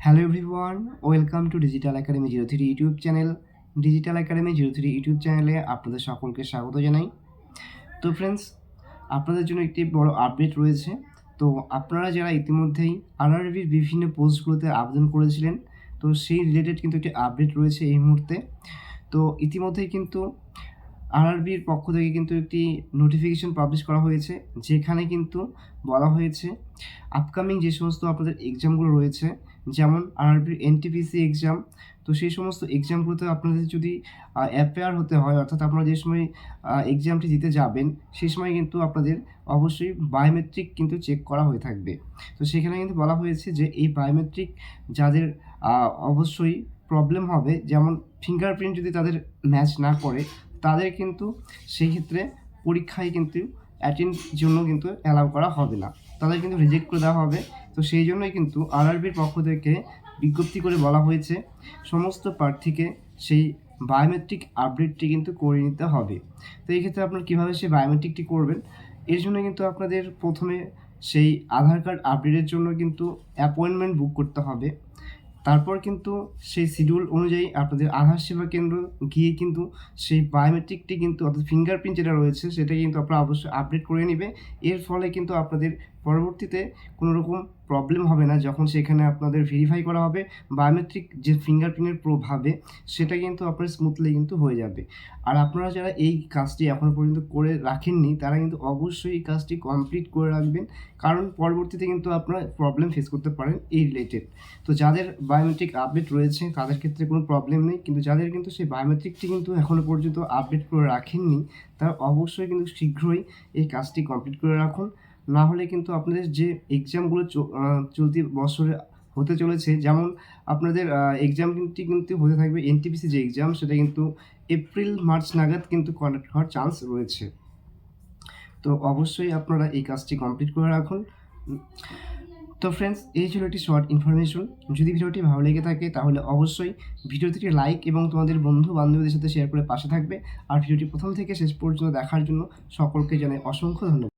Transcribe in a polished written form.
Hello everyone, welcome to digital academy 03 YouTube channel. Digital academy 03 YouTube চ্যানেলে আপনাদের সকলকে স্বাগত জানাই। তো ফ্রেন্ডস, আপনাদের জন্য একটি বড় আপডেট রয়েছে। তো আপনারা যারা ইতিমধ্যেই আরআরবির বিভিন্ন পোস্টগুলোতে আবেদন করেছিলেন, তো সেই রিলেটেড কিন্তু একটি আপডেট রয়েছে এই মুহূর্তে। তো ইতিমধ্যেই কিন্তু আরআরবির পক্ষ থেকে কিন্তু একটি নোটিফিকেশন পাবলিশ করা হয়েছে, যেখানে কিন্তু বলা হয়েছে আপকামিং যে সমস্ত আপনাদের এক্সামগুলো রয়েছে, যেমন আরআরবির এনটিপিসি এক্সাম, তো সেই সমস্ত এক্সামগুলোতে আপনাদের যদি অ্যাপেয়ার হতে হয়, অর্থাৎ আপনারা যে সময় এক্সামটি দিতে যাবেন সেই সময় কিন্তু আপনাদের অবশ্যই বায়োমেট্রিক কিন্তু চেক করা হয়ে থাকবে। তো সেখানে কিন্তু বলা হয়েছে যে এই বায়োমেট্রিক যাদের অবশ্যই প্রবলেম হবে, যেমন ফিঙ্গারপ্রিন্ট যদি তাদের ম্যাচ না করে, তাদের কিন্তু সেই ক্ষেত্রে পরীক্ষায় কিন্তু অ্যাটেন্ড জন্য কিন্তু অ্যালাউ করা হবে না, তাদের কিন্তু রিজেক্ট করে দেওয়া হবে। তো সেই জন্যই কিন্তু আরআরবির পক্ষ থেকে বিজ্ঞপ্তি করে বলা হয়েছে সমস্ত প্রার্থীকে সেই বায়োমেট্রিক আপডেটটি কিন্তু করে নিতে হবে। তো এই ক্ষেত্রে আপনারা কীভাবে সেই বায়োমেট্রিকটি করবেন, এর জন্য কিন্তু আপনাদের প্রথমে সেই আধার কার্ড আপডেটের জন্য কিন্তু অ্যাপয়েন্টমেন্ট বুক করতে হবে। তারপর কিন্তু সেই শিডিউল অনুযায়ী আপনাদের আধার সেবা কেন্দ্র গিয়ে কিন্তু সেই বায়োমেট্রিকটি কিন্তু, অর্থাৎ ফিঙ্গারপ্রিন্ট যেটা রয়েছে সেটা কিন্তু আপনারা অবশ্যই আপডেট করে নেবে। এর ফলে কিন্তু আপনাদের পরবর্তীতে কোনো রকম প্রবলেম হবে না, যখন সেখানে আপনাদের ভেরিফাই করা হবে বায়োমেট্রিক যে ফিঙ্গারপ্রিন্টের প্রভাবে, সেটা কিন্তু আপনার স্মুথলি কিন্তু হয়ে যাবে। আর আপনারা যারা এই কাজটি এখনও পর্যন্ত করে রাখেননি, তারা কিন্তু অবশ্যই এই কাজটি কমপ্লিট করে রাখবেন, কারণ পরবর্তীতে কিন্তু আপনারা প্রবলেম ফেস করতে পারেন এই রিলেটেড। তো যাদের বায়োমেট্রিক আপডেট রয়েছে তাদের ক্ষেত্রে কোনো প্রবলেম নেই, কিন্তু যাদের কিন্তু সেই বায়োমেট্রিকটি কিন্তু এখনও পর্যন্ত আপডেট করে রাখেননি, তারা অবশ্যই কিন্তু শীঘ্রই এই কাজটি কমপ্লিট করে রাখুন। না হলে কিন্তু আপনাদের যে এক্সামগুলো চলতি বছরে হতে চলেছে, যেমন আপনাদের এক্সামটি কিন্তু হতে থাকবে এনটিপিসি যে এক্সাম, সেটা কিন্তু এপ্রিল মার্চ নাগাদ কিন্তু কন্ডাক্ট হওয়ার চান্স রয়েছে। তো অবশ্যই আপনারা এই কাজটি কমপ্লিট করে রাখুন। তো ফ্রেন্ডস, এই ছিল একটি শর্ট ইনফরমেশন। যদি ভিডিওটি ভালো লেগে থাকে তাহলে অবশ্যই ভিডিওটিকে লাইক এবং তোমাদের বন্ধু বান্ধবীদের সাথে শেয়ার করে পাশে থাকবে। আর ভিডিওটি প্রথম থেকে শেষ পর্যন্ত দেখার জন্য সকলকে জানাই অসংখ্য ধন্যবাদ।